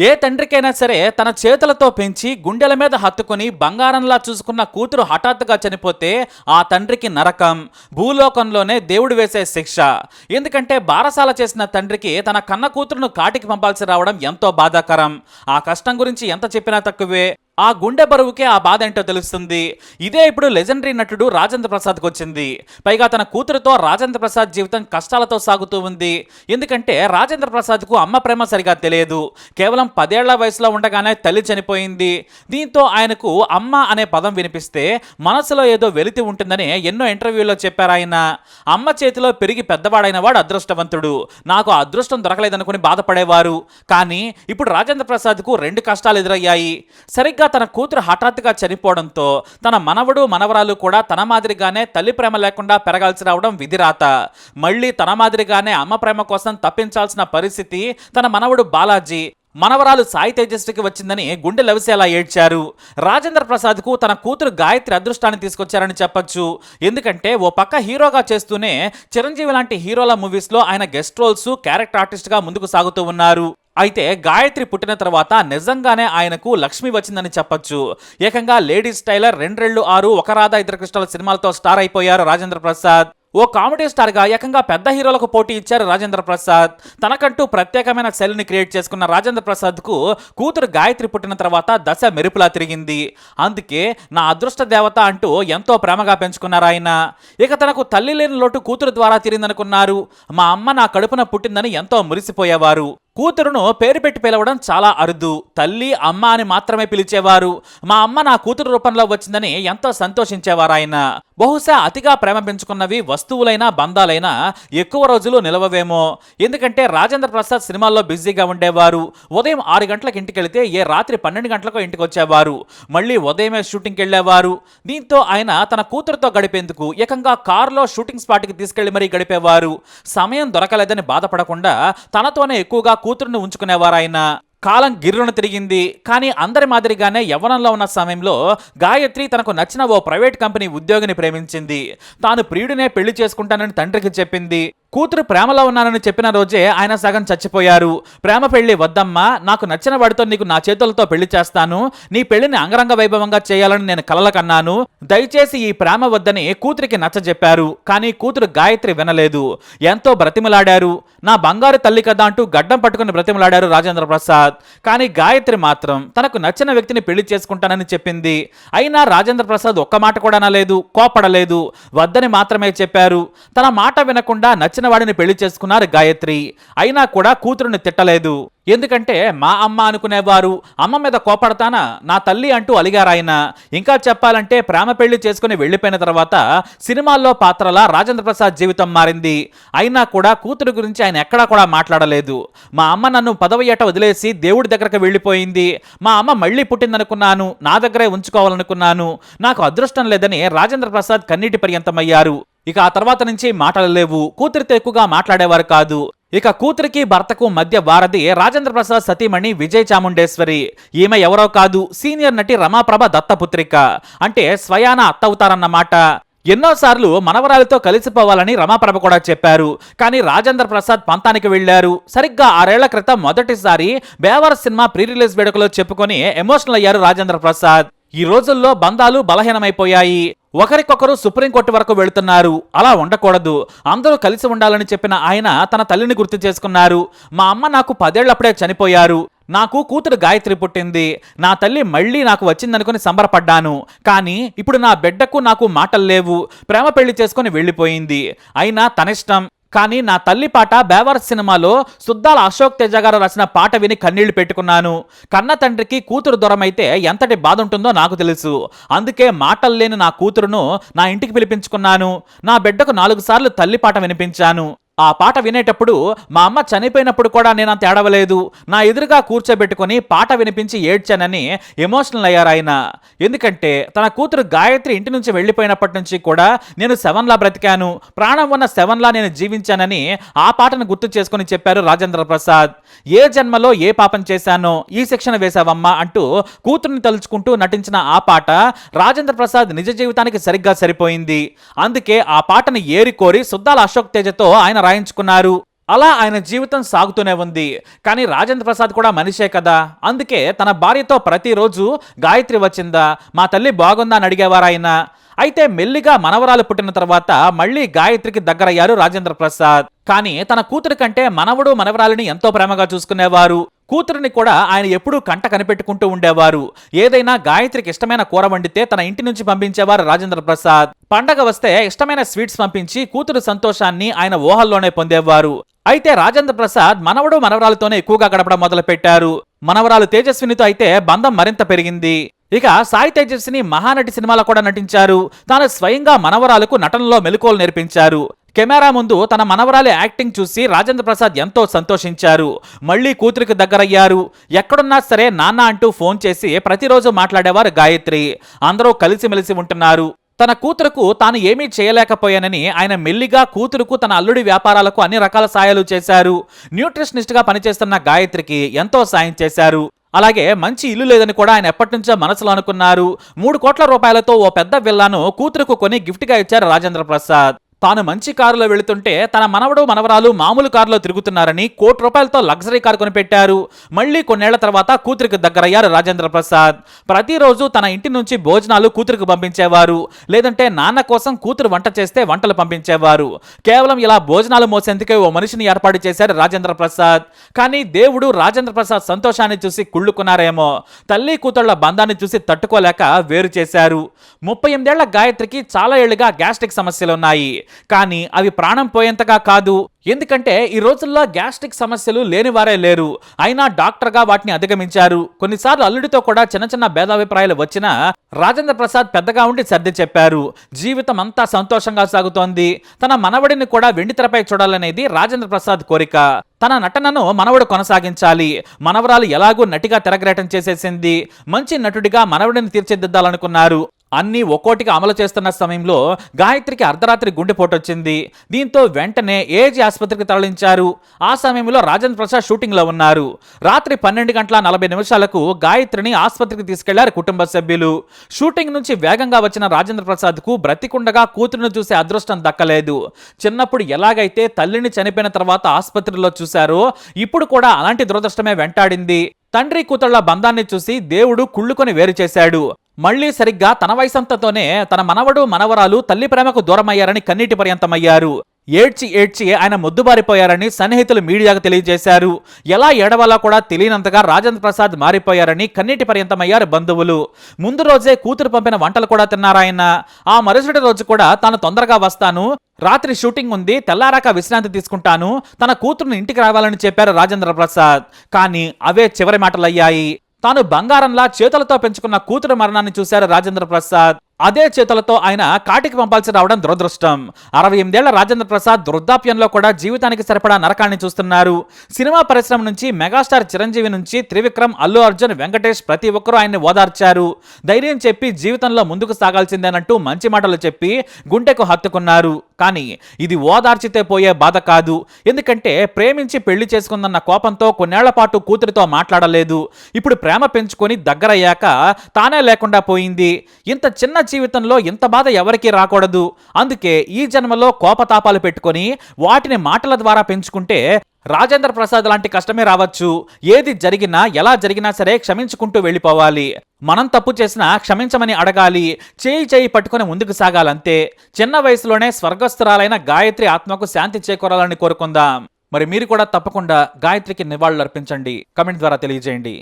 ఏ తండ్రికైనా సరే తన చేతులతో పెంచి గుండెల మీద హత్తుకుని బంగారంలా చూసుకున్న కూతురు హఠాత్తుగా చనిపోతే ఆ తండ్రికి నరకం, భూలోకంలోనే దేవుడు వేసే శిక్ష. ఎందుకంటే బారసాల చేసిన తండ్రికి తన కన్న కూతురును కాటికి పంపాల్సి రావడం ఎంతో బాధాకరం. ఆ కష్టం గురించి ఎంత చెప్పినా తక్కువే. ఆ గుండె బరువుకే ఆ బాధ ఏంటో తెలుస్తుంది. ఇదే ఇప్పుడు లెజెండరీ నటుడు రాజేంద్ర ప్రసాద్కి వచ్చింది. పైగా తన కూతురుతో రాజేంద్ర ప్రసాద్ జీవితం కష్టాలతో సాగుతూ ఉంది. ఎందుకంటే రాజేంద్ర ప్రసాద్కు అమ్మ ప్రేమ సరిగా తెలియదు. కేవలం 10 ఏళ్ల వయసులో ఉండగానే తల్లి చనిపోయింది. దీంతో ఆయనకు అమ్మ అనే పదం వినిపిస్తే మనసులో ఏదో వెలితి ఉంటుందని ఎన్నో ఇంటర్వ్యూల్లో చెప్పారు ఆయన. అమ్మ చేతిలో పెరిగి పెద్దవాడైన వాడు అదృష్టవంతుడు, నాకు ఆ అదృష్టం దొరకలేదనుకుని బాధపడేవారు. కానీ ఇప్పుడు రాజేంద్ర ప్రసాద్కు 2 కష్టాలు ఎదురయ్యాయి. సరిగ్గా తన కూతురు హఠాత్తుగా చనిపోవడంతో తన మనవడు మనవరాలు కూడా తన మాదిరిగానే తల్లి ప్రేమ లేకుండా పెరగాల్సి రావడం విధిరాత. మళ్ళీ తన మాదిరిగానే అమ్మ ప్రేమ కోసం తప్పించాల్సిన పరిస్థితి తన మనవడు బాలాజీ, మనవరాలు సాయి తేజస్వికి వచ్చిందని గుండె లవిసేలా ఏడ్చారు. రాజేంద్ర ప్రసాద్కు తన కూతురు గాయత్రి అదృష్టాన్ని తీసుకొచ్చారని చెప్పొచ్చు. ఎందుకంటే ఓ పక్క హీరోగా చేస్తూనే చిరంజీవి లాంటి హీరోల మూవీస్లో ఆయన గెస్ట్ రోల్స్, క్యారెక్టర్ ఆర్టిస్ట్గా ముందుకు సాగుతూ ఉన్నారు. అయితే గాయత్రి పుట్టిన తర్వాత నిజంగానే ఆయనకు లక్ష్మి వచ్చిందని చెప్పొచ్చు. ఏకంగా లేడీస్ టైలర్, 2 రెళ్ళు 6, ఒక రాధా ఇద్దరు కృష్ణల సినిమాలతో స్టార్ అయిపోయారు రాజేంద్ర ప్రసాద్. ఓ కామెడీ స్టార్గా ఏకంగా పెద్ద హీరోలకు పోటీ ఇచ్చారు రాజేంద్ర ప్రసాద్. తనకంటూ ప్రత్యేకమైన శైలిని క్రియేట్ చేసుకున్న రాజేంద్ర ప్రసాద్కు కూతురు గాయత్రి పుట్టిన తర్వాత దశ మెరుపులా తిరిగింది. అందుకే నా అదృష్ట దేవత అంటూ ఎంతో ప్రేమగా పెంచుకున్నారు ఆయన. ఇక తనకు తల్లి లేని లోటు కూతురు ద్వారా తీరిందనుకున్నారు. మా అమ్మ నా కడుపున పుట్టిందని ఎంతో మురిసిపోయేవారు. కూతురును పేరు పెట్టి పిలవడం చాలా అరుదు. తల్లి, అమ్మ అని మాత్రమే పిలిచేవారు. మా అమ్మ నా కూతురు రూపంలో వచ్చిందని ఎంతో సంతోషించేవారు ఆయన. బహుశా అతిగా ప్రేమ పెంచుకున్నవి వస్తువులైనా బంధాలైనా ఎక్కువ రోజులు నిలవవేమో. ఎందుకంటే రాజేంద్ర ప్రసాద్ సినిమాల్లో బిజీగా ఉండేవారు. ఉదయం 6 గంటలకు ఇంటికి వెళితే రాత్రి 12 గంటలకు ఇంటికి వచ్చేవారు. మళ్ళీ ఉదయమే షూటింగ్కి వెళ్ళేవారు. దీంతో ఆయన తన కూతురుతో గడిపేందుకు ఏకంగా కారులో షూటింగ్ స్పాట్కి తీసుకెళ్లి మరీ గడిపేవారు. సమయం దొరకలేదని బాధపడకుండా తనతోనే ఎక్కువగా కూతురుని ఉంచుకునేవారు ఆయన. కాలం గిర్రున తిరిగింది. కానీ అందరి మాదిరిగానే యవ్వనంలో ఉన్న సమయంలో గాయత్రి తనకు నచ్చిన ఓ ప్రైవేట్ కంపెనీ ఉద్యోగిని ప్రేమించింది. తాను ప్రియుడినే పెళ్లి చేసుకుంటానని తండ్రికి చెప్పింది. కూతురు ప్రేమలో ఉన్నానని చెప్పిన రోజే ఆయన సగం చచ్చిపోయారు. ప్రేమ పెళ్లి వద్దమ్మా, నాకు నచ్చిన వాడితో నీకు నా చేతులతో పెళ్లి చేస్తాను, నీ పెళ్లిని అంగరంగ వైభవంగా చేయాలని నేను కలలు కన్నాను, దయచేసి ఈ ప్రేమ వద్దని కూతురికి నచ్చజెప్పారు. కానీ కూతురు గాయత్రి వినలేదు. ఎంతో బ్రతిమలాడారు. నా బంగారు తల్లి కదా అంటూ గడ్డం పట్టుకుని బ్రతిమలాడారు రాజేంద్ర ప్రసాద్. కానీ గాయత్రి మాత్రం తనకు నచ్చిన వ్యక్తిని పెళ్లి చేసుకుంటానని చెప్పింది. అయినా రాజేంద్ర ప్రసాద్ ఒక్క మాట కూడా అనలేదు, కోపడలేదు. వద్దని మాత్రమే చెప్పారు. తన మాట వినకుండా నచ్చిన వాడిని పెళ్లి చేసుకున్నారు గాయత్రి. అయినా కూడా కూతురుని తిట్టలేదు. ఎందుకంటే మా అమ్మ అనుకునేవారు. అమ్మ మీద కోపడతానా, నా తల్లి అంటూ అలిగారాయన. ఇంకా చెప్పాలంటే ప్రేమ పెళ్లి చేసుకుని వెళ్లిపోయిన తర్వాత సినిమాల్లో పాత్రలా రాజేంద్ర ప్రసాద్ జీవితం మారింది. అయినా కూడా కూతురు గురించి ఆయన ఎక్కడా కూడా మాట్లాడలేదు. మా అమ్మ నన్ను 10వ ఏట వదిలేసి దేవుడి దగ్గరకు వెళ్ళిపోయింది. మా అమ్మ మళ్ళీ పుట్టిందనుకున్నాను, నా దగ్గరే ఉంచుకోవాలనుకున్నాను. నాకు అదృష్టం లేదని రాజేంద్ర ప్రసాద్ కన్నీటి పర్యంతమయ్యారు. ఇక ఆ తర్వాత నుంచి మాటలు లేవు. కూతురితో ఎక్కువగా మాట్లాడేవారు కాదు. ఇక కూతురికి భర్తకు మధ్య వారధి రాజేంద్ర ప్రసాద్ సతీమణి విజయ్ చాముండేశ్వరి. ఈమె ఎవరో కాదు, సీనియర్ నటి రమాప్రభ దత్తపుత్రిక. అంటే స్వయాన అత్త అవుతారన్నమాట. ఎన్నోసార్లు మనవరాలితో కలిసిపోవాలని రమాప్రభ కూడా చెప్పారు. కానీ రాజేంద్ర ప్రసాద్ పంతానికి వెళ్లారు. సరిగ్గా 6 ఏళ్ల క్రితం మొదటిసారి బేవర్ సినిమా ప్రీ రిలీజ్ వేడుకలో చెప్పుకొని ఎమోషనల్ అయ్యారు రాజేంద్ర ప్రసాద్. ఈ రోజుల్లో బంధాలు బలహీనమైపోయాయి. ఒకరికొకరు సుప్రీంకోర్టు వరకు వెళుతున్నారు. అలా ఉండకూడదు, అందరూ కలిసి ఉండాలని చెప్పిన ఆయన తన తల్లిని గుర్తు చేసుకున్నారు. మా అమ్మ నాకు 10 ఏళ్లప్పుడే చనిపోయారు. నాకు కూతురు గాయత్రి పుట్టింది. నా తల్లి మళ్ళీ నాకు వచ్చిందనుకుని సంబరపడ్డాను. కానీ ఇప్పుడు నా బిడ్డకు నాకు మాటలు లేవు. ప్రేమ పెళ్లి చేసుకుని వెళ్ళిపోయింది. అయినా తనిష్టం. కానీ నా తల్లి పాట బేవర్ సినిమాలో సుద్దాల అశోక్ తేజ గారు రాసిన పాట విని కన్నీళ్లు పెట్టుకున్నాను. కన్న తండ్రికి కూతురు దూరమైతే ఎంతటి బాధ ఉంటుందో నాకు తెలుసు. అందుకే మాటలు లేని నా కూతురును నా ఇంటికి పిలిపించుకున్నాను. నా బిడ్డకు 4 సార్లు తల్లి పాట వినిపించాను. ఆ పాట వినేటప్పుడు మా అమ్మ చనిపోయినప్పుడు కూడా నేను అంత ఏడవలేదు. నా ఎదురుగా కూర్చోబెట్టుకుని పాట వినిపించి ఏడ్చానని ఎమోషనల్ అయ్యారు ఆయన. ఎందుకంటే తన కూతురు గాయత్రి ఇంటి నుంచి వెళ్ళిపోయినప్పటి నుంచి కూడా నేను శవంలా బ్రతికాను, ప్రాణం ఉన్న శవంలా నేను జీవించానని ఆ పాటను గుర్తు చేసుకుని చెప్పారు రాజేంద్ర ప్రసాద్. ఏ జన్మలో ఏ పాపం చేశానో ఈ శిక్షణ వేశావమ్మా అంటూ కూతురుని తలుచుకుంటూ నటించిన ఆ పాట రాజేంద్ర ప్రసాద్ నిజ జీవితానికి సరిగ్గా సరిపోయింది. అందుకే ఆ పాటను ఏరి కోరి సుద్దాల అశోక్ తేజతో ఆయన రాయించుకున్నారు. అలా ఆయన జీవితం సాగుతూనే ఉంది. కానీ రాజేంద్ర ప్రసాద్ కూడా మనిషే కదా, అందుకే తన భార్యతో ప్రతిరోజు గాయత్రి వచ్చిందా, మా తల్లి బాగుందా అని అడిగేవారు ఆయన. అయితే మెల్లిగా మనవరాలు పుట్టిన తర్వాత మళ్ళీ గాయత్రికి దగ్గరయ్యారు రాజేంద్ర ప్రసాద్. కానీ తన కూతురి కంటే మనవడు మనవరాలిని ఎంతో ప్రేమగా చూసుకునేవారు. కూతురిని కూడా ఆయన ఎప్పుడూ కంట కనిపెట్టుకుంటూ ఉండేవారు. ఏదైనా గాయత్రికి ఇష్టమైన కూర వండితే తన ఇంటి నుంచి పంపించేవారు రాజేంద్ర ప్రసాద్. పండగ వస్తే ఇష్టమైన స్వీట్స్ పంపించి కూతురు సంతోషాన్ని ఆయన ఊహల్లోనే పొందేవారు. అయితే రాజేంద్ర ప్రసాద్ మనవడు మనవరాలతోనే ఎక్కువగా గడపడం మొదలు పెట్టారు. మనవరాలు తేజస్వినితో అయితే బంధం మరింత పెరిగింది. ఇక సాయి తేజస్విని మహానటి సినిమాలో కూడా నటించారు. తాను స్వయంగా మనవరాలకు నటనలో మెలకువలు నేర్పించారు. కెమెరా ముందు తన మనవరాలి యాక్టింగ్ చూసి రాజేంద్ర ప్రసాద్ ఎంతో సంతోషించారు. మళ్ళీ కూతురికి దగ్గరయ్యారు. ఎక్కడున్నా సరే నాన్న అంటూ ఫోన్ చేసి ప్రతిరోజు మాట్లాడేవారు గాయత్రి. అందరూ కలిసిమెలిసి ఉంటున్నారు. తన కూతురుకు తాను ఏమీ చేయలేకపోయానని ఆయన మెల్లిగా కూతురుకు తన అల్లుడి వ్యాపారాలకు అన్ని రకాల సాయాలు చేశారు. న్యూట్రిషనిస్ట్ గా పనిచేస్తున్న గాయత్రికి ఎంతో సాయం చేశారు. అలాగే మంచి ఇల్లు లేదని కూడా ఆయన ఎప్పటి నుంచో మనసులో అనుకున్నారు. 3 కోట్ల రూపాయలతో ఓ పెద్ద విల్లాను కూతురుకు కొని గిఫ్ట్ గా ఇచ్చారు రాజేంద్ర ప్రసాద్. తాను మంచి కారులో వెళుతుంటే తన మనవడు మనవరాలు మామూలు కారులో తిరుగుతున్నారని ₹1,00,00,000 లగ్జరీ కారు కొనిపెట్టారు. మళ్ళీ కొన్నేళ్ల తర్వాత కూతురికి దగ్గరయ్యారు రాజేంద్ర ప్రసాద్. ప్రతిరోజు తన ఇంటి నుంచి భోజనాలు కూతురికి పంపించేవారు. లేదంటే నాన్న కోసం కూతురు వంట చేస్తే వంటలు పంపించేవారు. కేవలం ఇలా భోజనాలు మోసేందుకే ఓ మనిషిని ఏర్పాటు చేశారు రాజేంద్ర ప్రసాద్. కానీ దేవుడు రాజేంద్ర ప్రసాద్ సంతోషాన్ని చూసి కుళ్ళుకున్నారేమో. తల్లి కూతుళ్ల బంధాన్ని చూసి తట్టుకోలేక వేరు చేశారు. 38 ఏళ్ల గాయత్రికి చాలా ఏళ్లుగా గ్యాస్ట్రిక్ సమస్యలున్నాయి. కానీ అవి ప్రాణం పోయేంతగా కాదు. ఎందుకంటే ఈ రోజుల్లో గ్యాస్ట్రిక్ సమస్యలు లేనివారే లేరు. అయినా డాక్టర్గా వాటిని అధిగమించారు. కొన్నిసార్లు అల్లుడితో కూడా చిన్న చిన్న భేదాభిప్రాయాలు వచ్చినా రాజేంద్ర ప్రసాద్ పెద్దగా ఉండి సర్ది చెప్పారు. జీవితం అంతా సంతోషంగా సాగుతోంది. తన మనవడిని కూడా వెండితెరపై చూడాలనేది రాజేంద్ర ప్రసాద్ కోరిక. తన నటనను మనవడు కొనసాగించాలి. మనవరాలు ఎలాగూ నటిగా తెరగ్రేటం చేసేసింది. మంచి నటుడిగా మనవడిని తీర్చిదిద్దాలనుకున్నారు. అన్నీ ఒక్కోటిగా అమలు చేస్తున్న సమయంలో గాయత్రికి అర్ధరాత్రి గుండెపోటు వచ్చింది. దీంతో వెంటనే ఏజీ ఆసుపత్రికి తరలించారు. ఆ సమయంలో రాజేంద్ర ప్రసాద్ షూటింగ్ లో ఉన్నారు. రాత్రి 12:40 గాయత్రిని ఆసుపత్రికి తీసుకెళ్లారు కుటుంబ సభ్యులు. షూటింగ్ నుంచి వేగంగా వచ్చిన రాజేంద్ర ప్రసాద్ కు బ్రతికుండగా కూతురును చూసే అదృష్టం దక్కలేదు. చిన్నప్పుడు ఎలాగైతే తల్లిని చనిపోయిన తర్వాత ఆసుపత్రిలో చూశారో ఇప్పుడు కూడా అలాంటి దురదృష్టమే వెంటాడింది. తండ్రి కూతుళ్ల బంధాన్ని చూసి దేవుడు కుళ్ళుకొని వేరు చేశాడు. మళ్లీ సరిగ్గా తన వయసంతతోనే తన మనవడు మనవరాలు తల్లి ప్రేమకు దూరమయ్యారని కన్నీటి పర్యంతమయ్యారు. ఏడ్చి ఆయన మొద్దుబారిపోయారని సన్నిహితులు మీడియాకు తెలియజేశారు. ఎలా ఏడవాలో కూడా తెలియనంతగా రాజేంద్ర ప్రసాద్ మారిపోయారని కన్నీటి పర్యంతమయ్యారు బంధువులు. ముందు రోజే కూతురు పంపిన వంటలు కూడా తిన్నారాయన. ఆ మరుసటి రోజు కూడా తాను తొందరగా వస్తాను, రాత్రి షూటింగ్ ఉంది, తెల్లారాక విశ్రాంతి తీసుకుంటాను, తన కూతురుని ఇంటికి రావాలని చెప్పారు రాజేంద్ర ప్రసాద్. కానీ అవే చివరి మాటలయ్యాయి. తాను బంగారంలా చేతులతో పెంచుకున్న కూతురు మరణాన్ని చూశారు రాజేంద్ర ప్రసాద్. అదే చేతులతో ఆయన కాటికి పంపాల్సి రావడం దురదృష్టం. 68 ఏళ్ల రాజేంద్ర ప్రసాద్ వృద్ధాప్యంలో కూడా జీవితానికి సరిపడా నరకాన్ని చూస్తున్నారు. సినిమా పరిశ్రమ నుంచి మెగాస్టార్ చిరంజీవి నుంచి త్రివిక్రమ్, అల్లు అర్జున్, వెంకటేష్ ప్రతి ఒక్కరూ ఆయన్ని ఓదార్చారు. ధైర్యం చెప్పి జీవితంలో ముందుకు సాగాల్సిందేనంటూ మంచి మాటలు చెప్పి గుండెకు హత్తుకున్నారు. కానీ ఇది ఓదార్చితే పోయే బాధ కాదు. ఎందుకంటే ప్రేమించి పెళ్లి చేసుకుందన్న కోపంతో కొన్నేళ్ల పాటు కూతురితో మాట్లాడలేదు. ఇప్పుడు ప్రేమ పెంచుకొని దగ్గరయ్యాక తానే లేకుండా పోయింది. ఇంత చిన్న జీవితంలో ఇంత బాధ ఎవరికీ రాకూడదు. అందుకే ఈ జన్మలో కోపతాపాలు పెట్టుకొని వాటిని మాటల ద్వారా పెంచుకుంటే రాజేంద్ర ప్రసాద్ లాంటి కష్టమే రావచ్చు. ఏది జరిగినా ఎలా జరిగినా సరే క్షమించుకుంటూ వెళ్ళిపోవాలి. మనం తప్పు చేసినా క్షమించమని అడగాలి. చేయి పట్టుకుని ముందుకు సాగాలంతే. చిన్న వయసులోనే స్వర్గస్థురాలైన గాయత్రి ఆత్మకు శాంతి చేకూరాలని కోరుకుందాం. మరి మీరు కూడా తప్పకుండా గాయత్రికి నివాళులు అర్పించండి. కమెంట్ ద్వారా తెలియజేయండి.